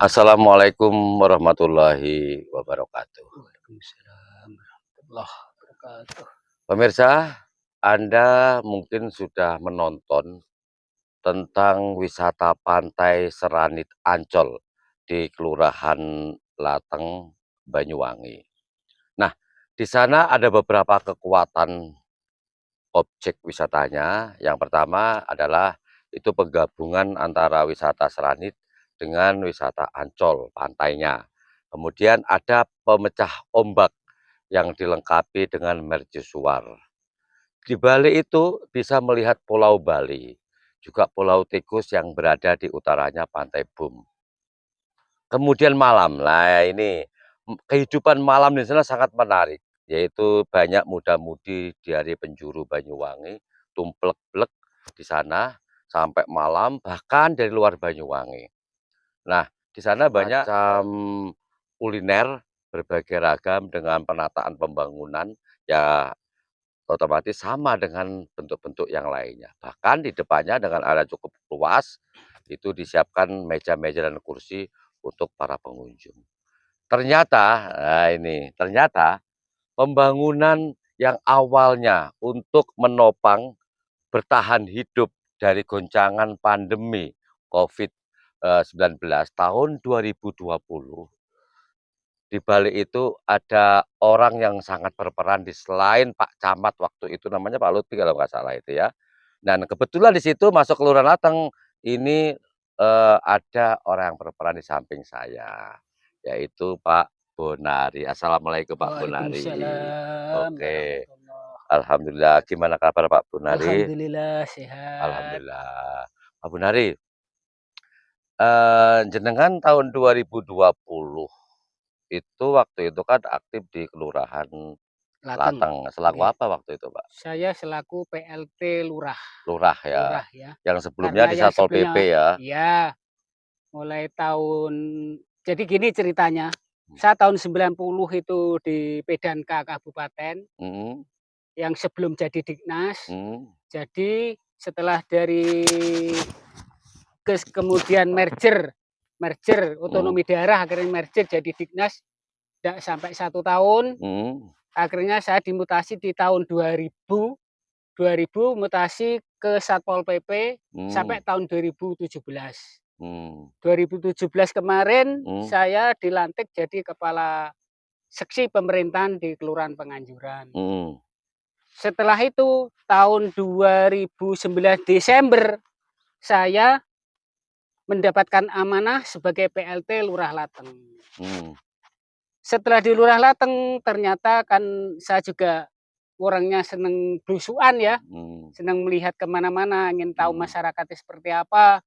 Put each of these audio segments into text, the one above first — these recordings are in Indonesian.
Assalamualaikum warahmatullahi wabarakatuh. Waalaikumsalam warahmatullahi wabarakatuh. Pemirsa, Anda mungkin sudah menonton tentang wisata pantai Seranit Ancol di Kelurahan Lateng, Banyuwangi. Nah, di sana ada beberapa kekuatan objek wisatanya. Yang pertama adalah itu penggabungan antara wisata Seranit dengan wisata Ancol, pantainya. Kemudian ada pemecah ombak yang dilengkapi dengan mercusuar. Di Bali itu bisa melihat Pulau Bali, juga Pulau Tikus yang berada di utaranya Pantai Bum. Kemudian malam, nah ini kehidupan malam di sana sangat menarik, yaitu banyak muda-mudi dari penjuru Banyuwangi, tumplek-blek di sana sampai malam, bahkan dari luar Banyuwangi. Nah, di sana banyak kuliner berbagai ragam dengan penataan pembangunan, ya otomatis sama dengan bentuk-bentuk yang lainnya. Bahkan di depannya dengan area cukup luas, itu disiapkan meja-meja dan kursi untuk para pengunjung. Ternyata, nah ini, ternyata pembangunan yang awalnya untuk menopang bertahan hidup dari goncangan pandemi COVID-19 tahun 2020, di Bali itu ada orang yang sangat berperan selain Pak Camat waktu itu namanya Pak Lutfi kalau nggak salah itu ya. Dan kebetulan di situ masuk Kelurahan Lateng ini, ada orang yang berperan di samping saya, yaitu Pak Bonari. Assalamualaikum Pak Bonari. Waalaikumsalam Oke, warahmatullahi alhamdulillah. Gimana kabar Pak Bonari? Alhamdulillah sehat. Alhamdulillah. Pak Bonari, jenengan tahun 2020 itu waktu itu kan aktif di Kelurahan Lateng. Lateng, selaku Nggih. apa waktu itu, Pak? Saya selaku PLT Lurah. Lurah ya, Lurah ya. yang sebelumnya Karena di yang Satpol PP sebelumnya ya? ya mulai tahun jadi gini ceritanya. Hmm. Saya tahun 90 itu di Pedanka Kabupaten Mhm, yang sebelum jadi Dignas. mhm, Jadi setelah dari kemudian merger merger mhm, otonomi daerah akhirnya merger jadi Dignas tidak sampai 1 tahun. mhm, Akhirnya saya dimutasi di tahun 2000 mutasi ke Satpol PP mmm, sampai tahun 2017. mmm, 2017 kemarin mmm, saya dilantik jadi kepala seksi pemerintahan di Kelurahan Penganjuran. mhm, Setelah itu tahun 2009 Desember saya mendapatkan amanah sebagai PLT Lurah Lateng. mhm, Setelah di Lurah Lateng ternyata kan saya juga orangnya seneng belusuan ya, mhm, senang melihat kemana-mana, ingin tahu mhm. masyarakatnya seperti apa.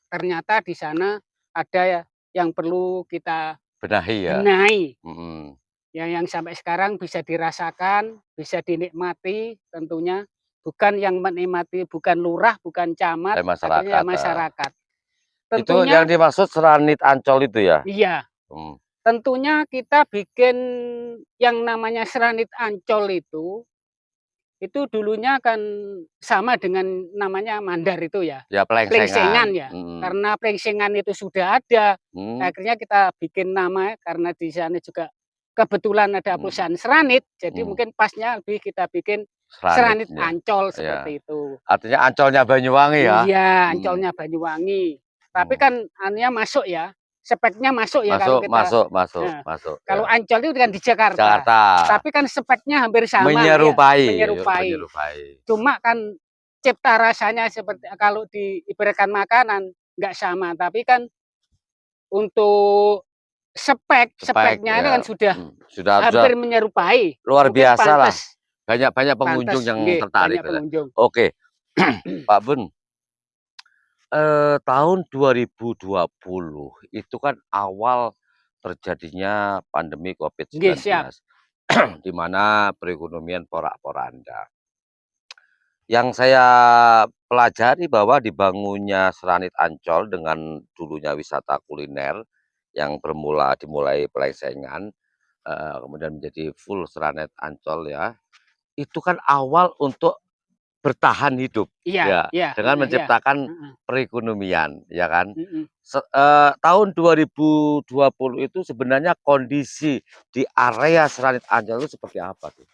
Ternyata di sana ada yang perlu kita Benahi ya? benahi, Mhm, yang sampai sekarang bisa dirasakan, bisa dinikmati tentunya. Bukan yang menikmati, bukan lurah, bukan camat, dari akhirnya ya masyarakat, masyarakat. Itu yang Tentunya dimaksud Seranit Ancol itu ya? iya, Mmm, tentunya kita bikin yang namanya Seranit Ancol itu dulunya kan sama dengan namanya Mandar itu ya, ya pelengsengan, plengsengan ya. mhm, Karena plengsengan itu sudah ada, mmm, akhirnya kita bikin nama karena di sana juga kebetulan ada mhm, perusahaan Seranit, jadi mhm, mungkin pasnya lebih kita bikin Seranit Seranitnya, Ancol iya. seperti itu. Artinya Ancolnya Banyuwangi ya? Iya, Mhm, Ancolnya Banyuwangi. Tapi mhm. kan anunya masuk ya, speknya masuk ya kalau Masuk kita masuk masuk heeh, masuk, kalau ya. Ancol itu kan di Jakarta, Jakarta, tapi kan speknya hampir sama ya, menyerupai menyerupai. menyerupai. Cuma kan cipta rasanya seperti kalau diibaratkan makanan nggak sama, tapi kan untuk Spek speknya ini ya, kan sudah sudah hampir menyerupai, luar mungkin biasalah, pantes banyak-banyak pengunjung pantes yang nggih, tertarik banyak gitu. pengunjung. Oke, Pak Bun, tahun 2020 itu kan awal terjadinya pandemi Nggih, COVID-19, siap. di mana perekonomian porak-poranda. Yang saya pelajari bahwa dibangunnya Seranit Ancol dengan dulunya wisata kuliner yang dimulai pelengsengan, kemudian menjadi full Seranit Ancol ya, itu kan awal untuk bertahan hidup, Iya ya, iya, dengan iya, menciptakan heeh, perekonomian, ya kan. mhm. Tahun 2020 itu sebenarnya kondisi di area Seranit Ancol itu seperti apa tuh?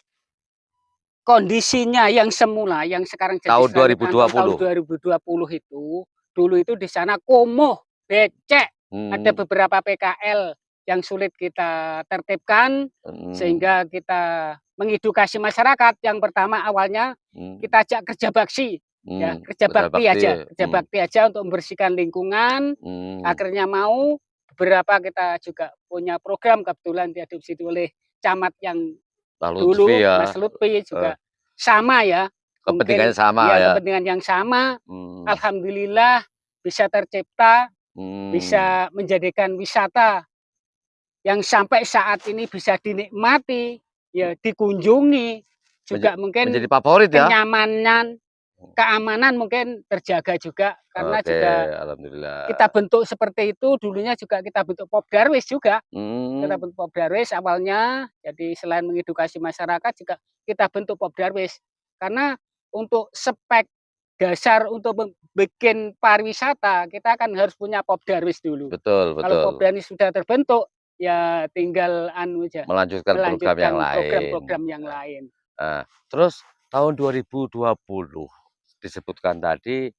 Kondisinya yang semula, yang sekarang jadi Tahun Seranit Ancol tahun 2020? 2020 itu, dulu itu di sana kumuh, becek, ada Mmm, beberapa PKL yang sulit kita tertibkan, mhm, sehingga kita mengedukasi masyarakat. Yang pertama awalnya mmm, kita ajak kerja bakti, ya, kerja bakti, kerja bakti aja untuk membersihkan lingkungan, mmm, akhirnya mau. Beberapa kita juga punya program kebetulan diadopsi oleh camat yang Pak Lutfi dulu, ya, Mas Lutfi eee, juga sama ya, kepentingannya mungkin sama ya ya? kepentingan yang sama, Mmm, alhamdulillah bisa tercipta, mmm, bisa menjadikan wisata yang sampai saat ini bisa dinikmati, ya dikunjungi, menja juga mungkin menjadi favorit ya? kenyamanan, keamanan mungkin terjaga juga, karena Oke, juga kita alhamdulillah. bentuk seperti itu, dulunya juga kita bentuk Popdarwis juga. Kita Mmm, bentuk Popdarwis awalnya, jadi selain mengedukasi masyarakat juga kita bentuk Popdarwis. Karena untuk spek dasar untuk bikin pariwisata, kita kan harus punya Popdarwis dulu. betul Kalau betul, Popdarwis sudah terbentuk, ya tinggal anu aja, melanjutkan program yang melanjutkan lain. program-program yang lain. Nah, terus tahun 2020 disebutkan tadi,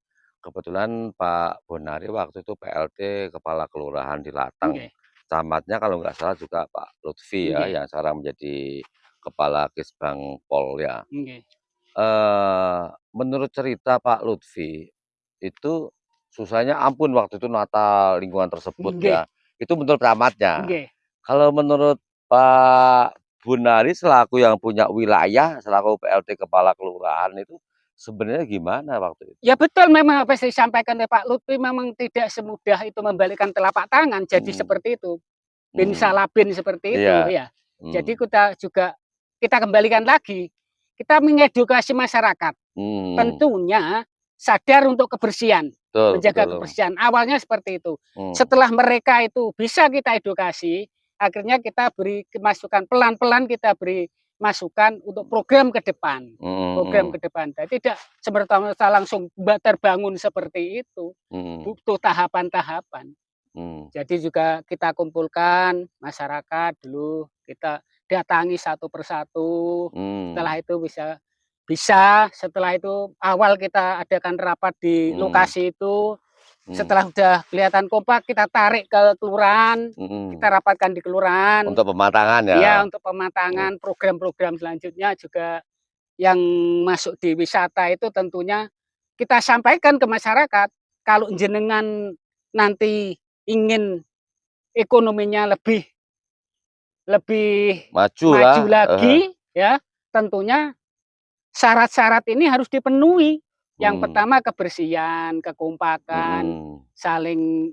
kebetulan Pak Bonari waktu itu PLT Kepala Kelurahan di Latang. Nggih, Camatnya kalau nggak salah juga Pak Lutfi ya, nggih, yang sekarang menjadi Kepala Kisbang Pol ya. nggih, Menurut cerita Pak Lutfi, itu susahnya ampun waktu itu nata lingkungan tersebut nggih, ya. Itu menurut camatnya. nggih. Kalau menurut Pak Bunari selaku yang punya wilayah, selaku PLT Kepala Kelurahan itu sebenarnya gimana waktu itu? Ya betul memang apa yang disampaikan oleh Pak Lutfi memang tidak semudah itu membalikkan telapak tangan, jadi Mhm, seperti itu. Bin mhm, salah bin seperti iya, itu ya. mmm, Jadi kita juga kita kembalikan lagi, kita mengedukasi masyarakat, mhm, tentunya sadar untuk kebersihan, betul menjaga betul, kebersihan, awalnya seperti itu. mmm, Setelah mereka itu bisa kita edukasi, akhirnya kita beri masukan, pelan-pelan kita beri masukan untuk mhm program mhm, ke depan. Jadi tidak semerta-merta langsung terbangun seperti itu, mhm, butuh tahapan-tahapan. mmm, Jadi juga kita kumpulkan masyarakat dulu, kita datangi satu persatu, setelah mmm, itu bisa bisa, setelah itu awal kita adakan rapat di mmm, lokasi itu, mmm, setelah udah kelihatan kompak kita tarik ke kelurahan, kita mhm, rapatkan di kelurahan, untuk pematangan ya? ya untuk Mhm, pematangan program-program selanjutnya juga yang masuk di wisata itu tentunya kita sampaikan ke masyarakat, kalau jenengan nanti ingin ekonominya lebih lebih majulah, maju lagi ya, tentunya syarat-syarat ini harus dipenuhi. Yang mmm, pertama kebersihan, kekompakan, mhm, saling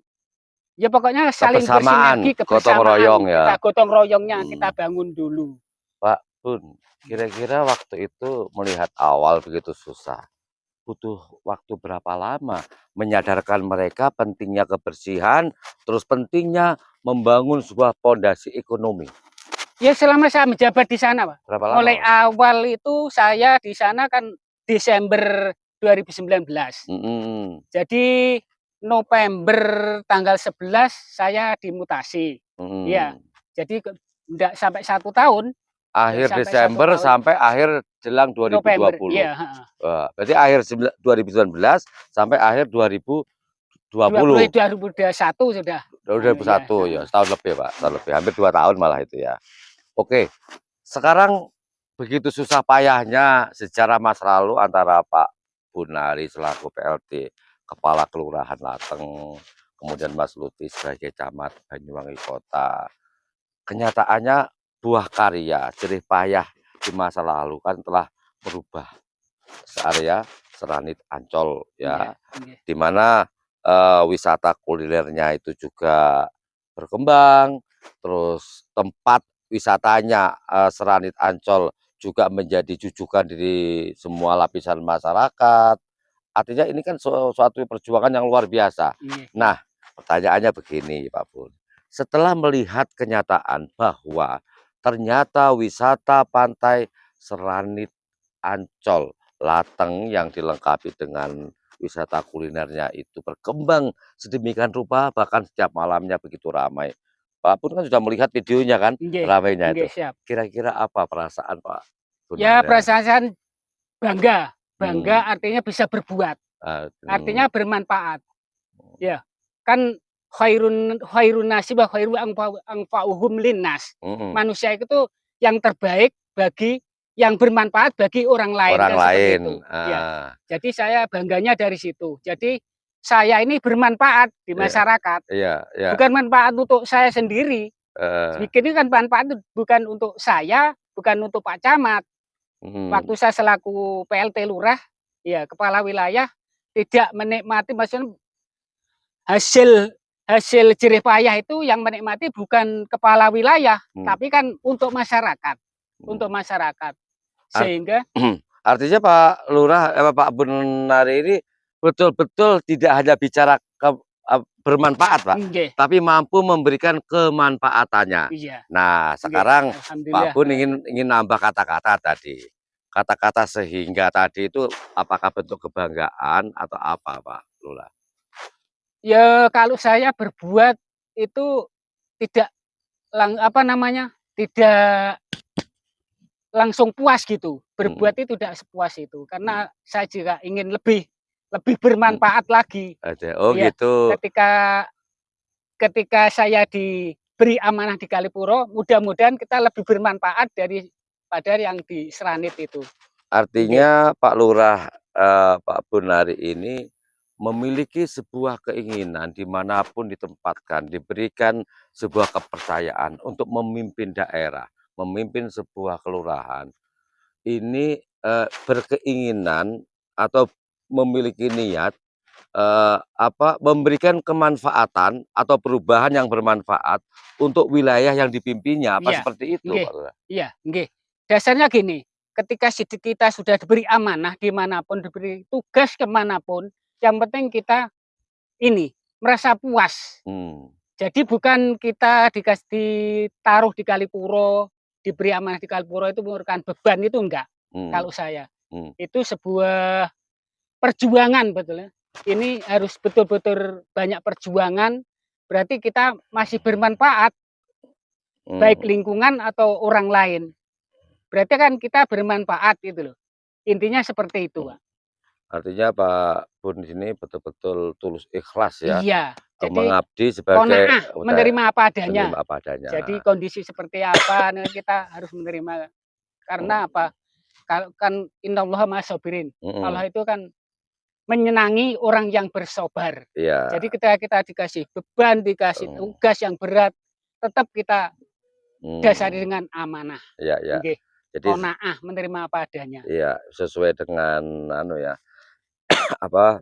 ya pokoknya saling kebersamaan, bersinergi, gotong royong kebersamaan, ya? kita gotong royongnya kita Mhm. bangun dulu. Pak Bun, kira-kira waktu itu melihat awal begitu susah, butuh waktu berapa lama menyadarkan mereka pentingnya kebersihan, terus pentingnya membangun sebuah pondasi ekonomi? Ya selama saya menjabat di sana, Pak. Berapa lama, Mulai Mas? awal itu saya di sana kan Desember 2019. Mhm, Jadi November tanggal 11 saya dimutasi. Iya, mhm. jadi nggak sampai 1 tahun, nggak Akhir sampai satu Desember tahun, sampai akhir jelang November, 2020. iya, heeh. Wah, berarti akhir 2019 sampai akhir 2020. 2021 sudah anu ya, 2001 ya, heeh, setahun lebih, Pak, setahun iya. lebih, hampir 2 tahun malah itu ya. Oke, sekarang begitu susah payahnya sejarah masa lalu antara Pak Bunari selaku PLT Kepala Kelurahan Lateng, kemudian Mas Lutfi sebagai Camat Banyuwangi Kota. Kenyataannya buah karya, jerih payah di masa lalu kan telah merubah area Seranit Ancol Iya, ya, nggih, di mana, wisata kulinernya itu juga berkembang, terus tempat wisatanya, Seranit Ancol juga menjadi jujukan dari semua lapisan masyarakat. Artinya ini kan suatu perjuangan yang luar biasa. nggih, nggih. Nah, pertanyaannya begini Pak Pun, setelah melihat kenyataan bahwa ternyata wisata pantai Seranit Ancol Lateng yang dilengkapi dengan wisata kulinernya itu berkembang sedemikian rupa, bahkan setiap malamnya begitu ramai. Pak pun kan sudah melihat videonya kan, Nggih, ramainya itu. nggih, siap. Kira-kira apa perasaan Pak Ya Gunarnya? perasaan bangga, Hmm, bangga artinya bisa berbuat, hmm, artinya bermanfaat. Ya, kan khairun nasi wa khairu anfa'uhum linnas. mhm. Manusia itu yang terbaik bagi yang bermanfaat bagi orang lain, Orang kan seperti lain, itu. Ya, jadi saya bangganya dari situ. Jadi saya ini bermanfaat di iya, masyarakat, iya, iya, bukan manfaat untuk saya sendiri. heeh, Bikin ini kan manfaat itu bukan untuk saya, bukan untuk Pak Camat. mhm, Waktu saya selaku PLT Lurah, ya kepala wilayah tidak menikmati, maksudnya hasil hasil jerih payah itu yang menikmati bukan kepala wilayah, mmm, tapi kan untuk mhm. masyarakat. Art Sehingga artinya Pak Lurah Pak Bunari ini betul-betul tidak hanya bicara bermanfaat, Pak, nggih, tapi mampu memberikan kemanfaatannya. iya, Nah, nggih, sekarang Pak alhamdulillah, Bun ingin nambah kata-kata tadi. Kata-kata sehingga tadi itu apakah bentuk kebanggaan atau apa, Pak Lurah? ya kalau saya berbuat itu tidak apa namanya, tidak langsung puas gitu, Mhm, berbuat itu tidak sepuas itu, mhm, karena saya juga ingin lebih lebih mhm, bermanfaat lagi. ada oh Iya, gitu. ketika ketika saya diberi amanah di Kalipuro, mudah-mudahan kita lebih bermanfaat daripada yang di Seranit itu. Nggih, Artinya Pak Lurah, Pak Bonari ini memiliki sebuah keinginan dimanapun ditempatkan, diberikan sebuah kepercayaan untuk memimpin daerah, memimpin sebuah kelurahan. Ini, berkeinginan atau memiliki niat, memberikan kemanfaatan atau perubahan yang bermanfaat untuk wilayah yang dipimpinnya, apa iya, seperti itu nggih, Pak Lurah? iya, nggih. Dasarnya gini, ketika kita sudah diberi amanah dimanapun, diberi tugas kemanapun, yang penting kita ini, merasa puas. Mmm, Jadi bukan kita ditaruh di Kalipuro, diberi amanah di Kalipuro itu merupakan beban, itu enggak, mhm, kalau saya. mhm, Itu sebuah perjuangan betul ya. Ini harus betul-betul banyak perjuangan, berarti kita masih bermanfaat, baik mhm. lingkungan atau orang lain. Berarti kan kita bermanfaat gitu loh. Intinya seperti itu, Mhm. Pak. Artinya Pak Bun di sini betul-betul tulus ikhlas ya, Iya, jadi mengabdi sebagai qanaah, menerima apa menerima adanya. apa adanya. Jadi kondisi seperti apa, nah kita harus menerima. Mhm, Karena apa, kalau kan innallaha ma'as-sabirin. mhm, Allah itu kan menyenangi orang yang bersabar. iya, Jadi ketika kita dikasih beban, dikasih mmm, tugas yang berat, tetap kita dasari mmm, dengan amanah, iya, iya. nggih, Jadi qanaah, menerima apa adanya. iya, sesuai dengan anu ya, apa,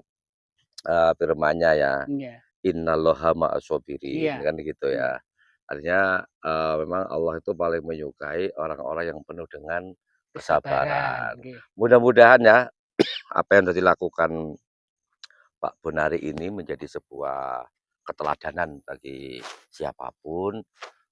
firman-Nya ya, Iya, "Innallaha ma'as-sabirin," iya, kan gitu iya, ya. Artinya, memang Allah itu paling menyukai orang-orang yang penuh dengan kesabaran, kesabaran. nggih, Mudah-mudahan ya, apa yang sudah dilakukan Pak Bonari ini menjadi sebuah keteladanan bagi siapapun,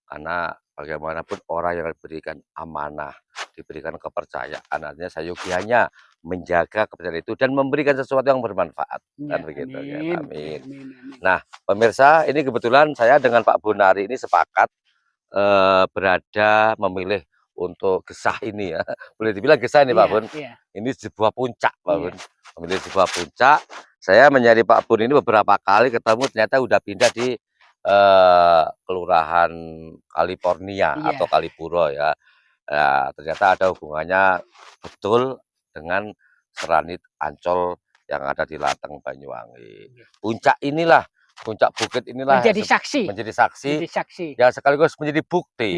karena bagaimanapun orang yang diberikan amanah, diberikan kepercayaan, artinya seyogianya menjaga kepercayaan itu dan memberikan sesuatu yang bermanfaat, kan iya, begitu kan, amin, amin. amin, amin. Nah, pemirsa, ini kebetulan saya dengan Pak Bonari ini sepakat, berada memilih untuk gesah ini ya, boleh dibilang gesah ini Pak Iya, Bun, iya, ini sebuah puncak Pak Bun, iya, memilih sebuah puncak, saya menyari Pak Bun ini beberapa kali ketemu ternyata udah pindah di, kelurahan California atau iya, Kalipuro ya. Nah, ternyata ada hubungannya betul dengan Seranit Ancol yang ada di Lateng, Banyuwangi. nggih. Puncak inilah, puncak bukit inilah Menjadi saksi, menjadi saksi menjadi saksi. yang sekaligus menjadi Nggih, bukti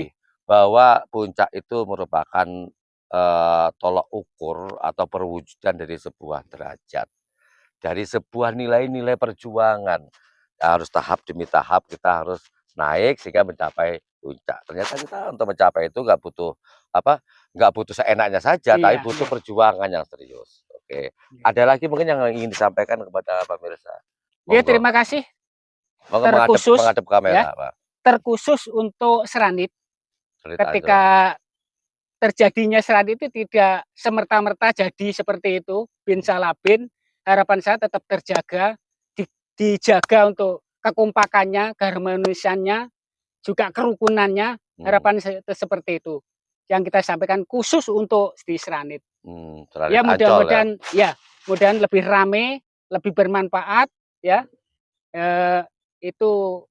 bahwa puncak itu merupakan, tolok ukur atau perwujudan dari sebuah derajat, dari sebuah nilai-nilai perjuangan. Harus tahap demi tahap kita harus naik sehingga mencapai puncak. Ternyata kita untuk mencapai itu nggak butuh apa, nggak butuh seenaknya saja, tapi iya, butuh nggih, perjuangan yang serius. Oke. nggih. Ada lagi mungkin yang ingin disampaikan kepada pemirsa? Nggih, Monggo, terima kasih monggo menghadap terkhusus menghadap ya, kamera, Pak. terkhusus untuk Seranit Sulit Ancol. ketika terjadinya serat itu tidak semerta-merta jadi seperti itu, bin salabin. Harapan saya tetap terjaga, dijaga untuk kekompakannya, keharmonisannya, juga kerukunannya. Harapan saya seperti itu yang kita sampaikan khusus untuk di Seranit. Seranit Ya Ancol ya? mudah-mudahan mudah-mudahan lebih rame, lebih bermanfaat ya. Itu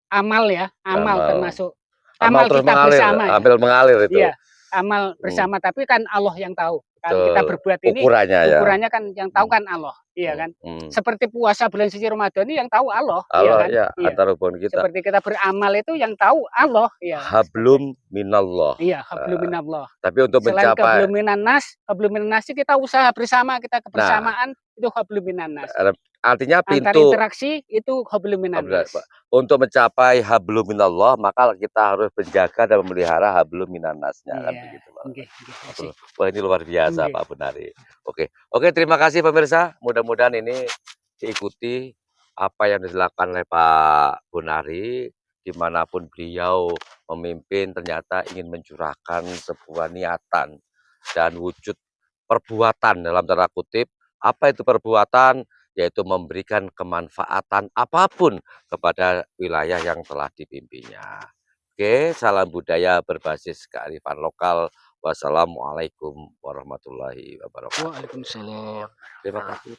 amal ya, amal Amal. termasuk Amal amal terus kita mengalir, bersama ya. ambil mengalir itu. Iya, amal bersama, tapi kan Allah yang tahu. Kan kita Betul, berbuat ini ukurannya ya. ukurannya kan yang tahu kan Allah, iya kan. Seperti puasa bulan suci Ramadan ini yang tahu Allah, iya Allah kan? ya, Iya. antara hubungan kita. Seperti kita beramal itu yang tahu Allah, iya. Hablum minallah. Iya, hablum minallah. Tapi untuk Selain mencapai hablum minannas kita usaha bersama, kita kebersamaan itu hablum minannas. artinya Antar pintu interaksi itu hablum minannas. untuk mencapai hablum minallah, maka kita harus menjaga dan memelihara hablum minannasnya kan begitu, Pak. Wah, ini luar biasa Pak Bonari. Oke, terima kasih pemirsa. Mudah-mudahan ini diikuti apa yang dilakukan oleh Pak Bonari, dimanapun beliau memimpin ternyata ingin mencurahkan sebuah niatan dan wujud perbuatan dalam tanda kutip. Apa itu perbuatan? Yaitu memberikan kemanfaatan apapun kepada wilayah yang telah dipimpinnya. Oke, salam budaya berbasis kearifan lokal. Wassalamualaikum warahmatullahi wabarakatuh. Waalaikumsalam. Terima kasih.